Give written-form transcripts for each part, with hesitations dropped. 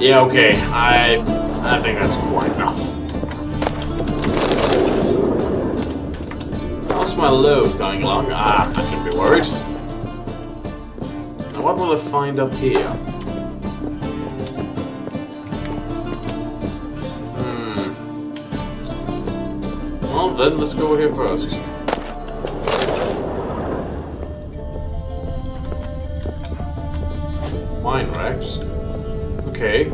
Yeah, okay. I think that's quite enough. How's my load going along? I shouldn't be worried. Now what will I find up here? Well then, let's go over here first. Mine racks. Okay.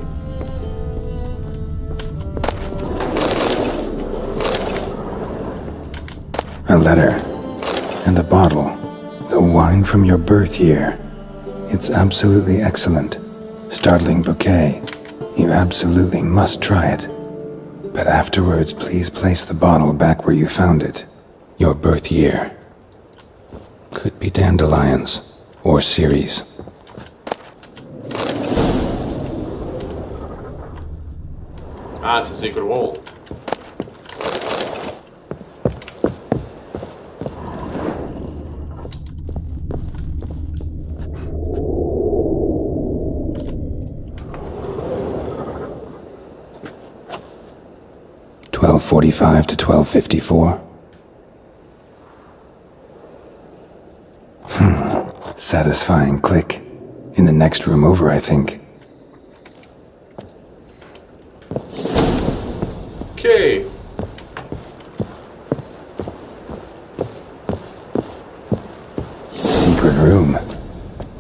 A letter. And a bottle. The wine from your birth year. It's absolutely excellent. Startling bouquet. You absolutely must try it. But afterwards, please place the bottle back where you found it. Your birth year. Could be dandelions. Or Ceres. Ah, it's a secret wall. .45 to 12:54. Satisfying click. In the next room over, I think. Okay. Secret room.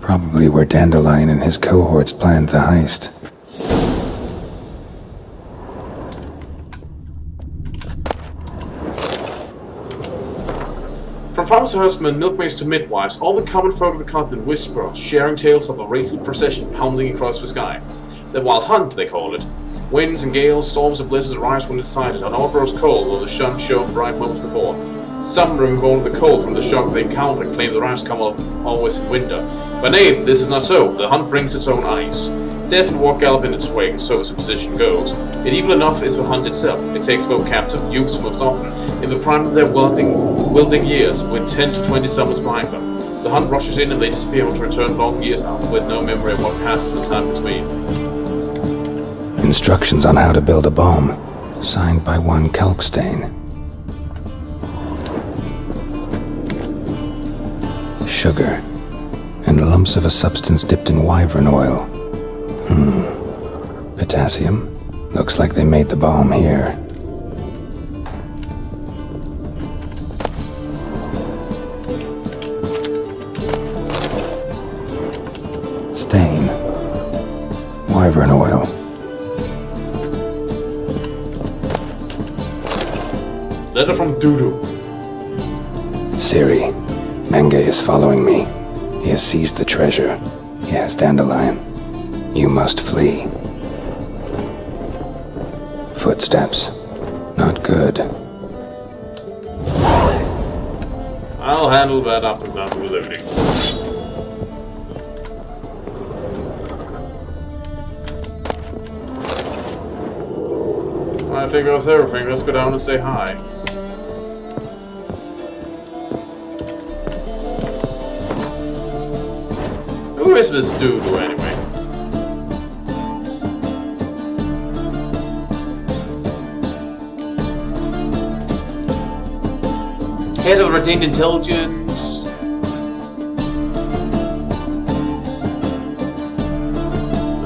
Probably where Dandelion and his cohorts planned the heist. From farmers to husbandmen, milkmaids to midwives, all the common folk of the continent whisper, sharing tales of a wraithful procession pounding across the sky. The Wild Hunt, they call it. Winds and gales, storms and blizzards arise when it's sighted, and all grows cold though the sun shone bright moments before. Some remember only the cold from the shock they encounter and claim the rafts come up always in winter. But nay, this is not so. The hunt brings its own ice. Death will walk gallop in its wake, so the superstition goes. Medieval enough is the hunt itself. It takes folk captive, youths most often, in the prime of their wielding years, with 10 to 20 summers behind them. The hunt rushes in and they disappear to return long years out, with no memory of what passed in the time between. Instructions on how to build a bomb, signed by one Kalkstain. Sugar, and lumps of a substance dipped in wyvern oil. Potassium? Looks like they made the bomb here. Stain. Wyvern oil. Letter from Dudu. Siri, Menge is following me. He has seized the treasure. He has Dandelion. You must flee. Footsteps. Not good. I'll handle that after I'm done reloading. I figure that's everything. Let's go down and say hi. Who is this dude, anyway? Head of retained intelligence.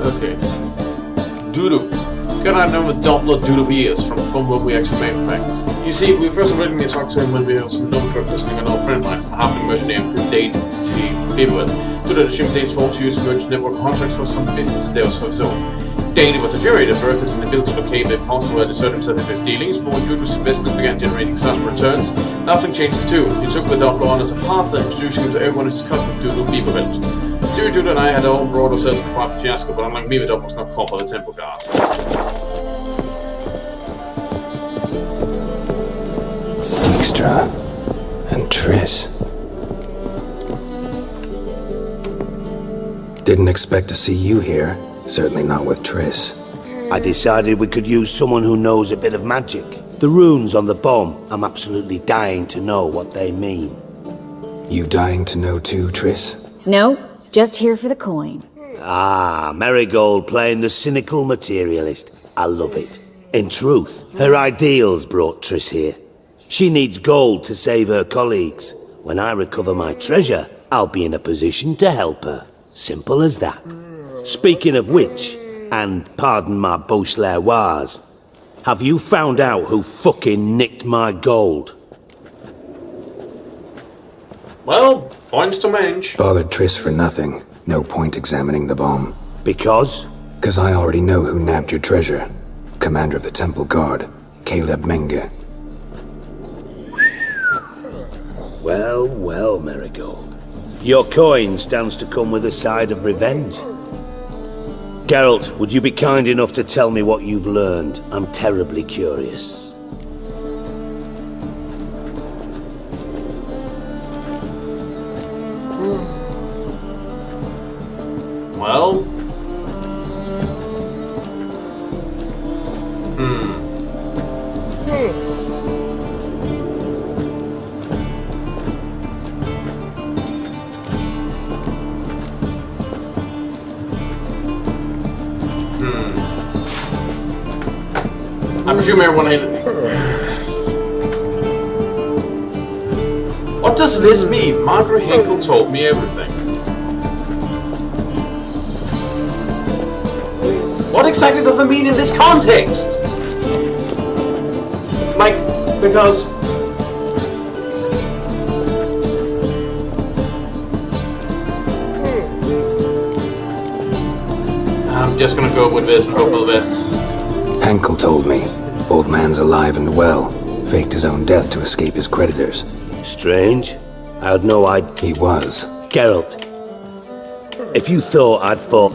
Okay. Doodoo. Got our number Doppler Doodoo for years from what we actually made back. You see, we first originally talked to him when we was known for visiting an old friend of mine from half an merchant named Date to be with. Doodoo assumed Date's fault to use merchant network contracts for some business that they was for his own. Date was infuriated at first as an ability to locate the impossible and insert himself into his dealings, but when Doodoo's investment began generating such returns, nothing changed his tune. He took the Doppler on as a partner, introducing him to everyone as his cousin, Doodoo Beaverhilt. Siri, Doodoo and I had all brought ourselves to quite a fiasco, but unlike me, the Doppler was not caught by the temple guards. Dijkstra and Triss. Didn't expect to see you here. Certainly not with Triss. I decided we could use someone who knows a bit of magic. The runes on the bomb, I'm absolutely dying to know what they mean. You dying to know too, Triss? No, just here for the coin. Ah, Marigold playing the cynical materialist. I love it. In truth, her ideals brought Triss here. She needs gold to save her colleagues. When I recover my treasure, I'll be in a position to help her. Simple as that. Speaking of which, and pardon my Beauclervoise, have you found out who fucking nicked my gold? Well, points to Mange. Bothered Triss for nothing. No point examining the bomb. Because? 'Cause I already know who nabbed your treasure. Commander of the Temple Guard, Caleb Menge. Well, well, Marigold. Your coin stands to come with a side of revenge. Geralt, would you be kind enough to tell me what you've learned? I'm terribly curious. Well... I presume everyone hated me. What does this mean? Margaret Hinkle told me everything. What exactly does it mean in this context? Like, because... I'm just gonna go with this and hope for the best. Henkel told me. Old man's alive and well. Faked his own death to escape his creditors. Strange. I had no idea. He was. Geralt, if you thought I'd fought...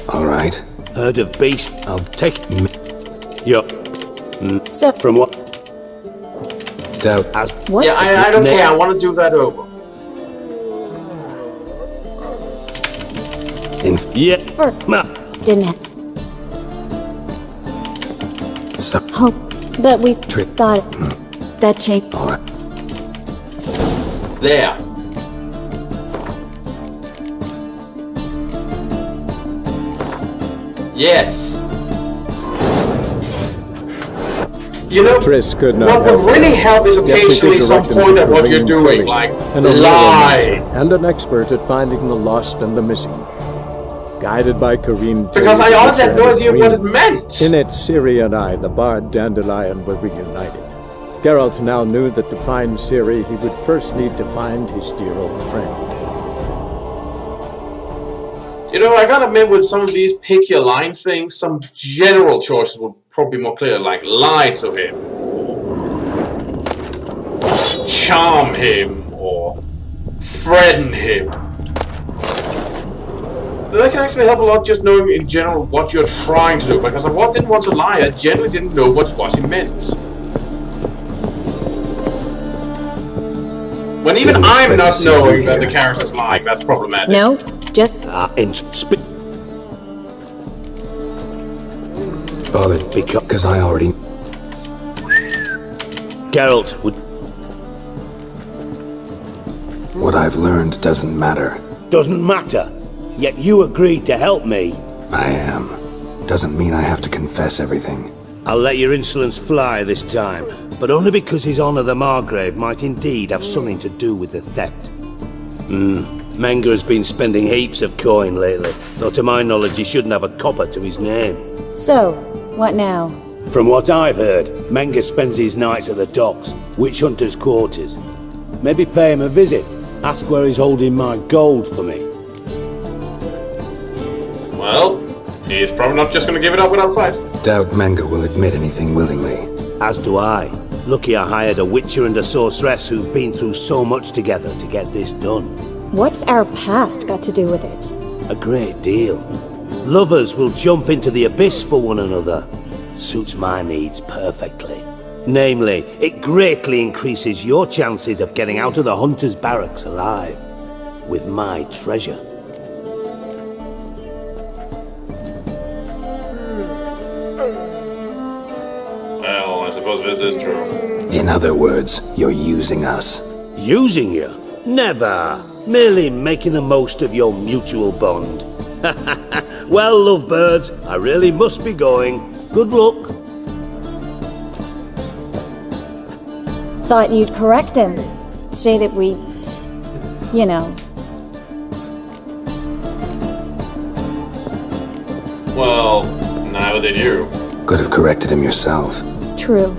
Alright. Heard of beast? I'll take... Yo. So, From what? doubt. As... what? Yeah, I don't care. I want to do that over. Yeah. For didn't have hope, but we Trick. thought that changed. Alright. There. Yes. You know, Triss could not what would help really it. help is Yet she occasionally could some direct him point to at what Kareem you're doing, Tully, like, an Aurora lie. Master and an expert at finding the lost and the missing. Guided by Kareem Because Tully, I honestly the had no Witcher idea what it dreamed. meant. In it, Ciri and I, the bard Dandelion, were reunited. Geralt now knew that to find Ciri, he would first need to find his dear old friend. You know, I gotta admit, with some of these pick your line things, some general choices would probably be more clear, like lie to him, or charm him, or threaten him. That can actually help a lot, just knowing in general what you're trying to do, because I didn't want to lie, I generally didn't know what it was he meant. When even Didn't I'm expect not to see knowing you that the here. character's lying, that's problematic. No, just Bothered because I already... Geralt would... What I've learned doesn't matter. Doesn't matter. Yet you agreed to help me. I am. Doesn't mean I have to confess everything. I'll let your insolence fly this time, but only because his honor the Margrave might indeed have something to do with the theft. Menge has been spending heaps of coin lately, though to my knowledge he shouldn't have a copper to his name. so. What now? From what I've heard, Menge spends his nights at the docks, witch hunters' quarters. Maybe pay him a visit, ask where he's holding my gold for me. Well, he's probably not just gonna give it up without fight. Doubt Menge will admit anything willingly. As do I. Lucky I hired a witcher and a sorceress who've been through so much together to get this done. What's our past got to do with it? A great deal. Lovers will jump into the abyss for one another. Suits my needs perfectly. Namely, it greatly increases your chances of getting out of the hunter's barracks alive. With my treasure. Well, I suppose this is true. In other words, you're using us. Using you? Never. Merely making the most of your mutual bond. Well, lovebirds, I really must be going. Good luck. Thought you'd correct him. Say that we, you know. Well, neither did you. Could have corrected him yourself. True.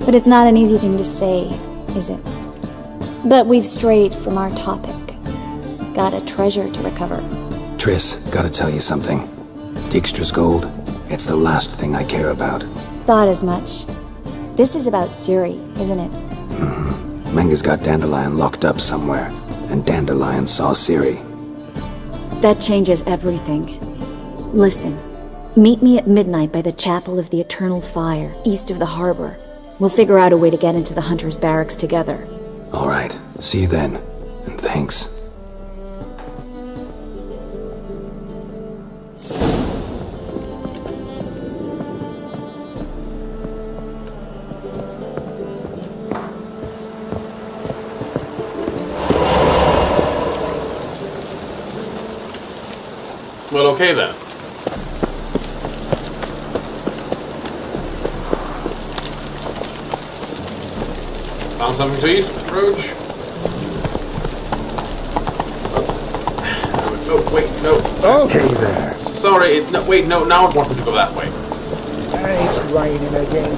But it's not an easy thing to say, is it? But we've strayed from our topic. Got a treasure to recover. Triss, gotta tell you something. Dijkstra's gold, it's the last thing I care about. Thought as much. This is about Ciri, isn't it? Menga's got Dandelion locked up somewhere, and Dandelion saw Ciri. That changes everything. Listen, meet me at midnight by the Chapel of the Eternal Fire, east of the harbor. We'll figure out a way to get into the Hunter's barracks together. All right, see you then, and thanks. Well, okay then. Found something to eat, Roach? Oh, wait, no. Okay there. Sorry, no, wait, no, now I want them to go that way. It's raining again.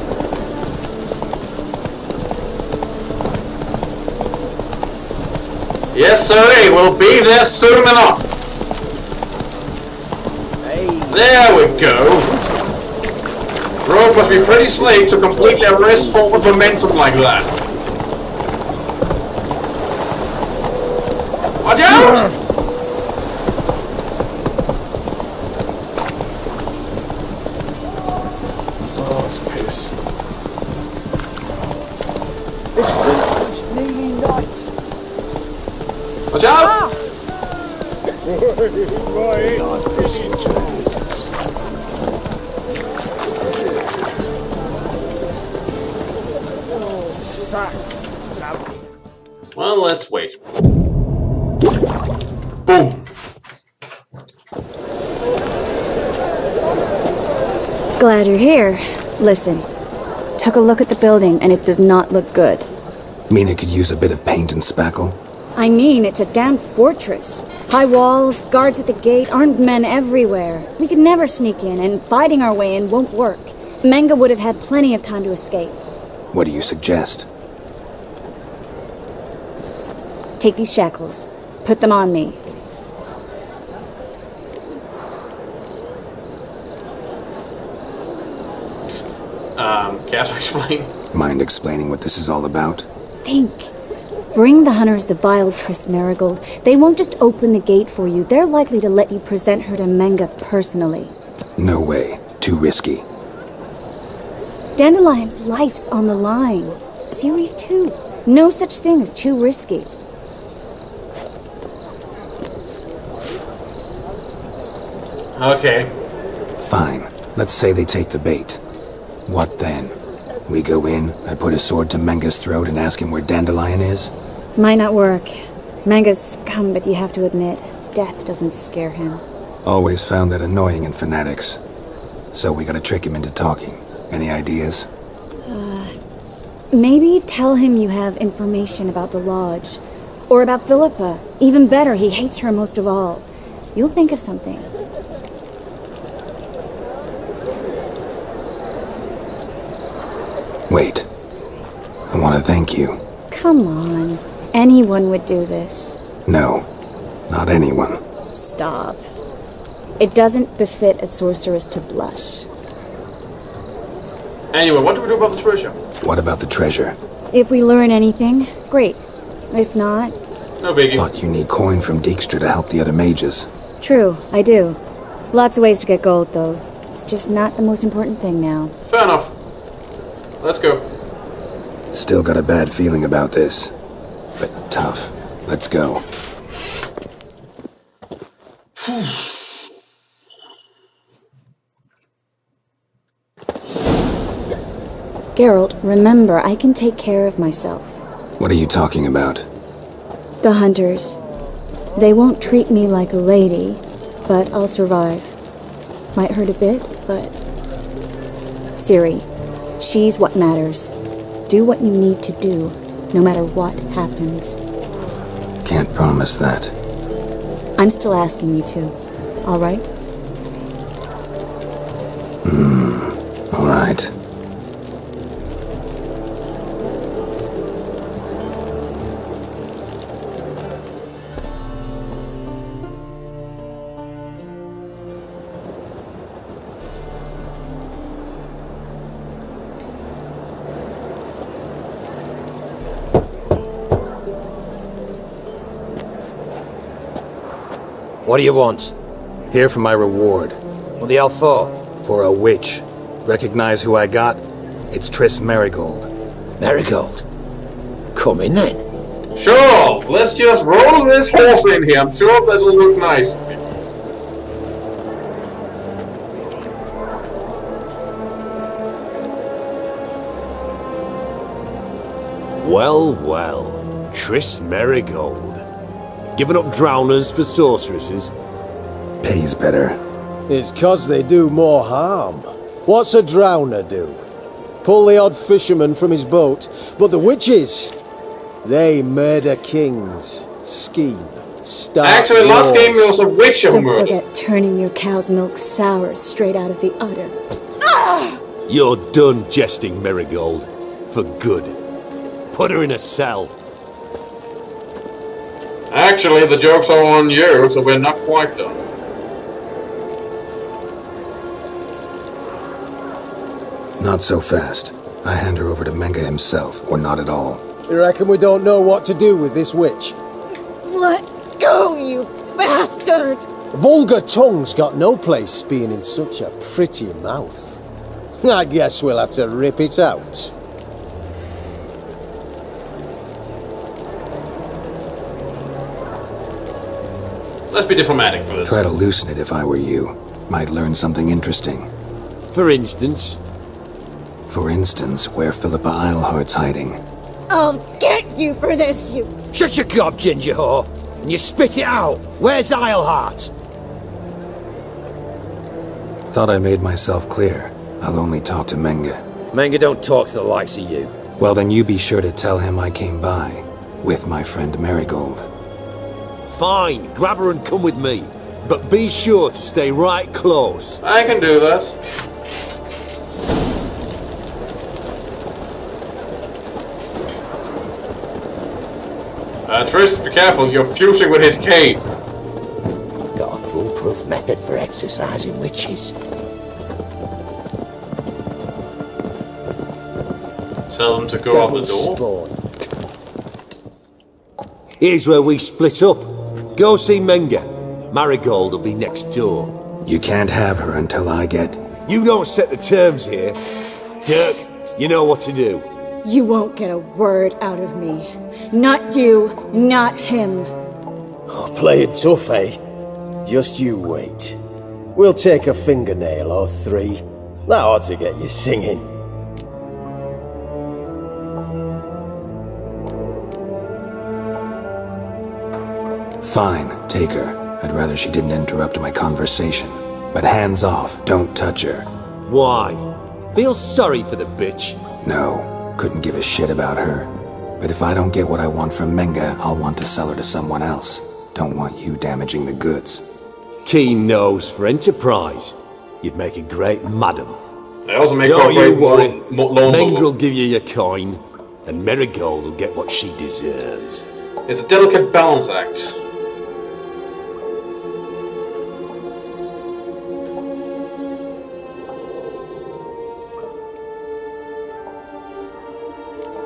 Yes, sir, we'll be there soon enough. There we go. Rogue must be pretty slick to completely arrest forward momentum like that. Watch out! Oh, it's piss. It's nearly night. Watch out! Well, let's wait. Boom. Glad you're here. Listen, took a look at the building and it does not look good. Mina could use a bit of paint and spackle. I mean, it's a damn fortress. High walls, guards at the gate, armed men everywhere. We could never sneak in, and fighting our way in won't work. Menga would have had plenty of time to escape. What do you suggest? Take these shackles. Put them on me. Care to explain? Mind explaining what this is all about? Think. Bring the hunters the vile Triss Marigold. They won't just open the gate for you. They're likely to let you present her to Menga personally. No way. Too risky. Dandelion's life's on the line. Series 2. No such thing as too risky. Okay. Fine. Let's say they take the bait. What then? We go in, I put a sword to Menga's throat and ask him where Dandelion is? Might not work. Menga's scum, but you have to admit, death doesn't scare him. Always found that annoying in fanatics. So we gotta trick him into talking. Any ideas? Maybe tell him you have information about the Lodge. Or about Philippa. Even better, he hates her most of all. You'll think of something. Wait. I want to thank you. Come on. Anyone would do this. No, not anyone. Stop. It doesn't befit a sorceress to blush. Anyway, what do we do about the treasure? What about the treasure? If we learn anything, great. If not, No biggie. Thought you need coin from Dijkstra to help the other mages. true, I do. Lots of ways to get gold, though. It's just not the most important thing now. Fair enough. Let's go. Still got a bad feeling about this. But tough. Let's go. Geralt, remember, I can take care of myself. What are you talking about? The hunters. They won't treat me like a lady, but I'll survive. Might hurt a bit, but... Ciri, she's what matters. Do what you need to do, no matter what happens. Can't promise that. I'm still asking you to, all right? All right. What do you want? Here for my reward. What the hell for? For a witch. Recognize who I got? It's Triss Merigold. Marigold. Come in then. Sure, let's just roll this horse in here. I'm sure that'll look nice. Well, well. Triss Merigold. Giving up drowners for sorceresses? Pays better. It's 'cause they do more harm. What's a drowner do? Pull the odd fisherman from his boat, but the witches, they murder kings, scheme, start Actually, last wars. game there was a witch who Don't murdered. forget turning your cow's milk sour straight out of the udder. You're done jesting, Merigold. For good. Put her in a cell. Actually, the joke's all on you, so we're not quite done. Not so fast. I hand her over to Menga himself, or not at all. You reckon we don't know what to do with this witch? Let go, you bastard! Vulgar tongue's got no place being in such a pretty mouth. I guess we'll have to rip it out. Let's be diplomatic for this. Try to loosen it if I were you. Might learn something interesting. For instance, For instance, where Philippa Eilhart's hiding. I'll get you for this, you... Shut your gob, ginger whore, and you spit it out. Where's Isleheart? Thought I made myself clear. I'll only talk to Menga. Manga don't talk to the likes of you. Well, then you be sure to tell him I came by. With my friend Merigold. fine, grab her and come with me. But be sure to stay right close. I can do that. Triss, be careful, you're fusing with his cane. Got a foolproof method for exercising witches. Tell them to go out the door. Spawn. Here's where we split up. Go see Menga. Marigold will be next door. You can't have her until I get... You don't set the terms here. Dirk, you know what to do. You won't get a word out of me. Not you, not him. Oh, play it tough, eh? Just you wait. We'll take a fingernail or three. That ought to get you singing. Fine, take her. I'd rather she didn't interrupt my conversation. But hands off, don't touch her. Why? Feel sorry for the bitch. No, couldn't give a shit about her. But if I don't get what I want from Menga, I'll want to sell her to someone else. Don't want you damaging the goods. Keen nose for enterprise. You'd make a great madam. They also make for Don't a you great worry. lawn Menga bowler. will give you your coin, and Marigold will get what she deserves. It's a delicate balance act.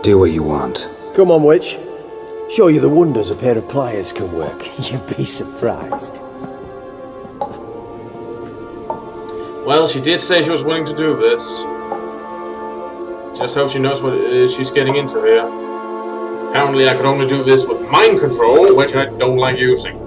Do what you want. Come on, witch. Show you the wonders a pair of pliers can work. You'd be surprised. Well, she did say she was willing to do this. Just hope she knows what she's getting into here. Apparently I could only do this with mind control, which I don't like using.